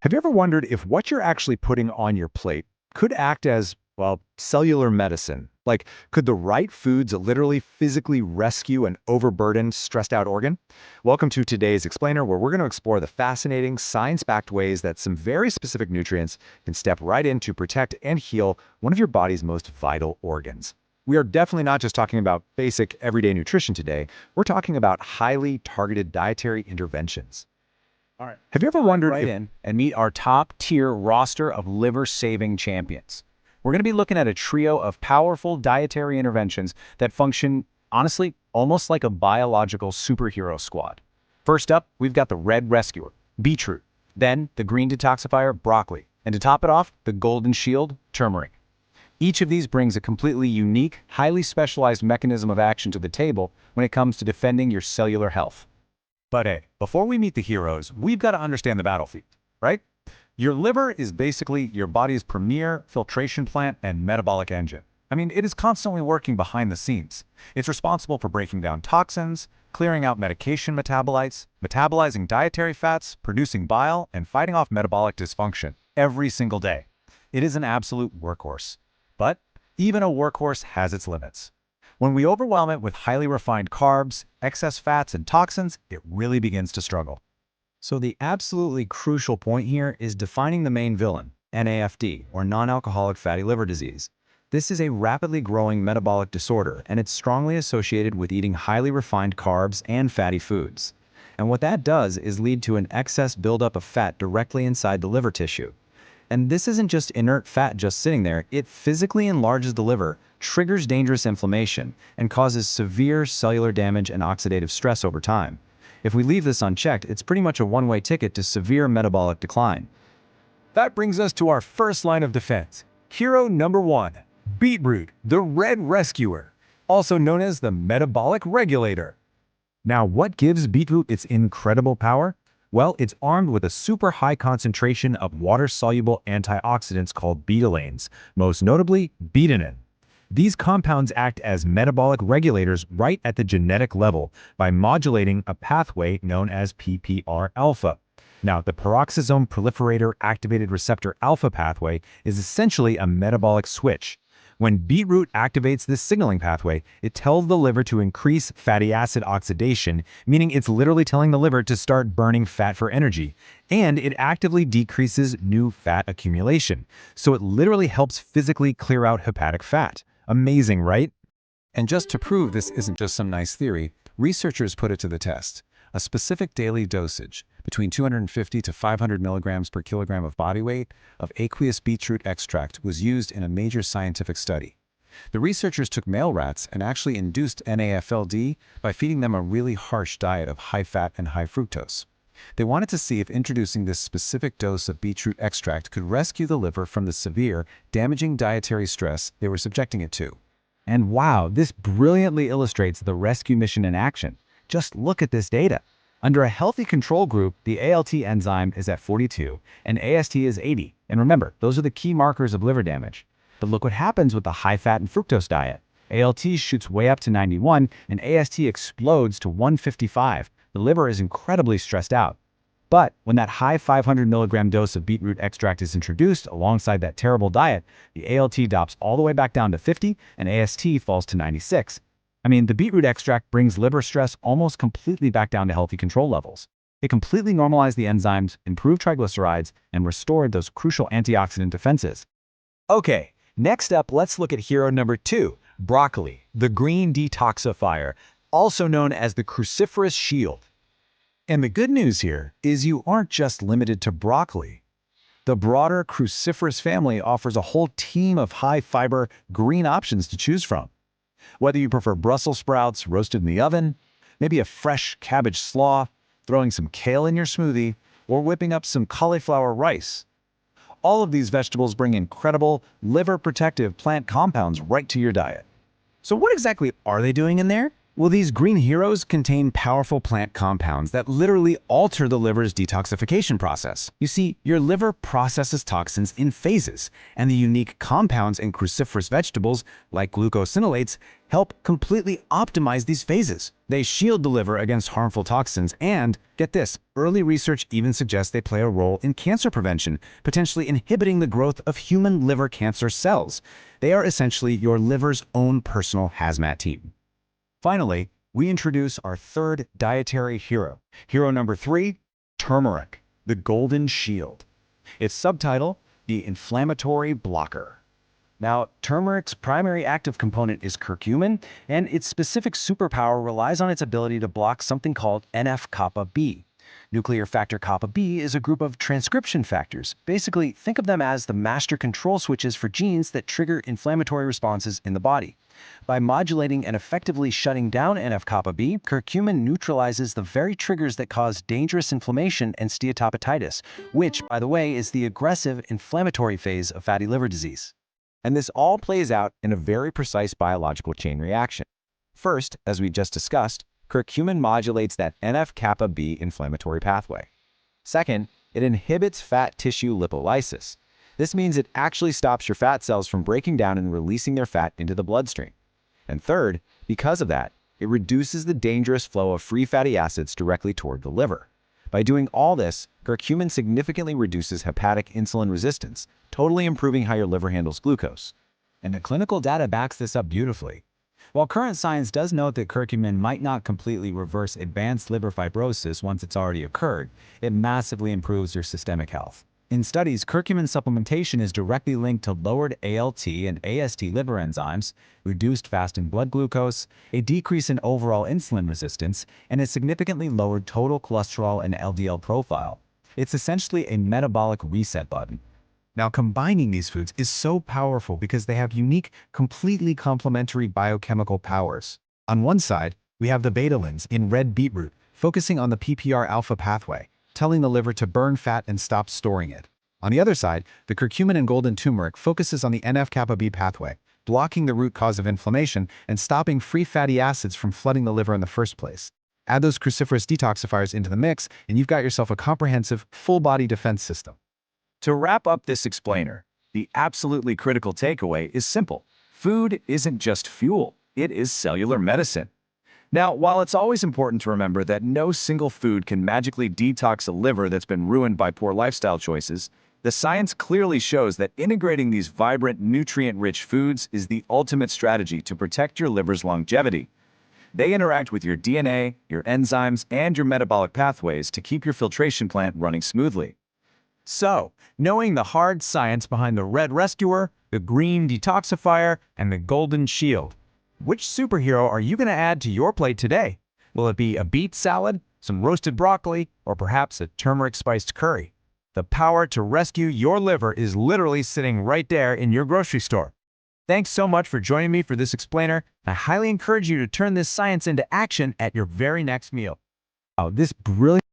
Have you ever wondered if what you're actually putting on your plate could act as, well, cellular medicine? Like, could the right foods literally physically rescue an overburdened, stressed out organ? Welcome to today's Explainer, where we're going to explore the fascinating, science-backed ways that some very specific nutrients can step right in to protect and heal one of your body's most vital organs. We are definitely not just talking about basic, everyday nutrition today. We're talking about highly targeted dietary interventions. All right. Have you ever wondered Right if in and meet our top-tier roster of liver-saving champions. We're going to be looking at a trio of powerful dietary interventions that function, honestly, almost like a biological superhero squad. First up, we've got the red rescuer, beetroot. Then, the green detoxifier, broccoli. And to top it off, the golden shield, turmeric. Each of these brings a completely unique, highly specialized mechanism of action to the table when it comes to defending your cellular health. But hey, before we meet the heroes, we've got to understand the battlefield, right? Your liver is basically your body's premier filtration plant and metabolic engine. I mean, it is constantly working behind the scenes. It's responsible for breaking down toxins, clearing out medication metabolites, metabolizing dietary fats, producing bile, and fighting off metabolic dysfunction every single day. It is an absolute workhorse. But even a workhorse has its limits. When we overwhelm it with highly refined carbs, excess fats, and toxins, it really begins to struggle. So the absolutely crucial point here is defining the main villain, NAFD, or non-alcoholic fatty liver disease. This is a rapidly growing metabolic disorder, and it's strongly associated with eating highly refined carbs and fatty foods. And what that does is lead to an excess buildup of fat directly inside the liver tissue. And this isn't just inert fat just sitting there, it physically enlarges the liver, triggers dangerous inflammation, and causes severe cellular damage and oxidative stress over time. If we leave this unchecked, it's pretty much a one-way ticket to severe metabolic decline. That brings us to our first line of defense. Hero number one, beetroot, the red rescuer, also known as the metabolic regulator. Now, what gives beetroot its incredible power? Well, it's armed with a super high concentration of water-soluble antioxidants called betalains, most notably betanin. These compounds act as metabolic regulators right at the genetic level by modulating a pathway known as PPR-alpha. Now, the peroxisome proliferator activated receptor alpha pathway is essentially a metabolic switch. When beetroot activates this signaling pathway, it tells the liver to increase fatty acid oxidation, meaning it's literally telling the liver to start burning fat for energy. And it actively decreases new fat accumulation. So it literally helps physically clear out hepatic fat. Amazing, right? And just to prove this isn't just some nice theory, researchers put it to the test. A specific daily dosage, between 250 to 500 milligrams per kilogram of body weight, of aqueous beetroot extract was used in a major scientific study. The researchers took male rats and actually induced NAFLD by feeding them a really harsh diet of high fat and high fructose. They wanted to see if introducing this specific dose of beetroot extract could rescue the liver from the severe, damaging dietary stress they were subjecting it to. And wow, this brilliantly illustrates the rescue mission in action. Just look at this data. Under a healthy control group, the ALT enzyme is at 42 and AST is 80. And remember, those are the key markers of liver damage. But look what happens with the high-fat and fructose diet. ALT shoots way up to 91 and AST explodes to 155. The liver is incredibly stressed out. But when that high 500 milligram dose of beetroot extract is introduced alongside that terrible diet, the ALT drops all the way back down to 50 and AST falls to 96. I mean, the beetroot extract brings liver stress almost completely back down to healthy control levels. It completely normalized the enzymes, improved triglycerides, and restored those crucial antioxidant defenses. Okay, next up, let's look at hero number two, broccoli, the green detoxifier, also known as the cruciferous shield. And the good news here is you aren't just limited to broccoli. The broader cruciferous family offers a whole team of high-fiber green options to choose from. Whether you prefer Brussels sprouts roasted in the oven, maybe a fresh cabbage slaw, throwing some kale in your smoothie, or whipping up some cauliflower rice. All of these vegetables bring incredible liver-protective plant compounds right to your diet. So what exactly are they doing in there? Well, these green heroes contain powerful plant compounds that literally alter the liver's detoxification process. You see, your liver processes toxins in phases, and the unique compounds in cruciferous vegetables, like glucosinolates, help completely optimize these phases. They shield the liver against harmful toxins and, get this, early research even suggests they play a role in cancer prevention, potentially inhibiting the growth of human liver cancer cells. They are essentially your liver's own personal hazmat team. Finally, we introduce our third dietary hero. Hero number 3, turmeric, the golden shield. Its subtitle, the inflammatory blocker. Now, turmeric's primary active component is curcumin, and its specific superpower relies on its ability to block something called NF-kappa B. Nuclear factor kappa B is a group of transcription factors. Basically, think of them as the master control switches for genes that trigger inflammatory responses in the body. By modulating and effectively shutting down NF-kappa B, curcumin neutralizes the very triggers that cause dangerous inflammation and steatohepatitis, which, by the way, is the aggressive inflammatory phase of fatty liver disease. And this all plays out in a very precise biological chain reaction. First, as we just discussed, curcumin modulates that NF-kappa B inflammatory pathway. Second, it inhibits fat tissue lipolysis. This means it actually stops your fat cells from breaking down and releasing their fat into the bloodstream. And third, because of that, it reduces the dangerous flow of free fatty acids directly toward the liver. By doing all this, curcumin significantly reduces hepatic insulin resistance, totally improving how your liver handles glucose. And the clinical data backs this up beautifully. While current science does note that curcumin might not completely reverse advanced liver fibrosis once it's already occurred, it massively improves your systemic health. In studies, curcumin supplementation is directly linked to lowered ALT and AST liver enzymes, reduced fasting blood glucose, a decrease in overall insulin resistance, and a significantly lowered total cholesterol and LDL profile. It's essentially a metabolic reset button. Now, combining these foods is so powerful because they have unique, completely complementary biochemical powers. On one side, we have the betalains in red beetroot, focusing on the PPR alpha pathway, telling the liver to burn fat and stop storing it. On the other side, the curcumin in golden turmeric focuses on the NF-kappa B pathway, blocking the root cause of inflammation and stopping free fatty acids from flooding the liver in the first place. Add those cruciferous detoxifiers into the mix, and you've got yourself a comprehensive, full-body defense system. To wrap up this explainer, the absolutely critical takeaway is simple. Food isn't just fuel, it is cellular medicine. Now, while it's always important to remember that no single food can magically detox a liver that's been ruined by poor lifestyle choices, the science clearly shows that integrating these vibrant, nutrient-rich foods is the ultimate strategy to protect your liver's longevity. They interact with your DNA, your enzymes, and your metabolic pathways to keep your filtration plant running smoothly. So, knowing the hard science behind the red rescuer, the green detoxifier, and the golden shield, which superhero are you going to add to your plate today? Will it be a beet salad, some roasted broccoli, or perhaps a turmeric-spiced curry? The power to rescue your liver is literally sitting right there in your grocery store. Thanks so much for joining me for this explainer. I highly encourage you to turn this science into action at your very next meal. Oh, this brilliant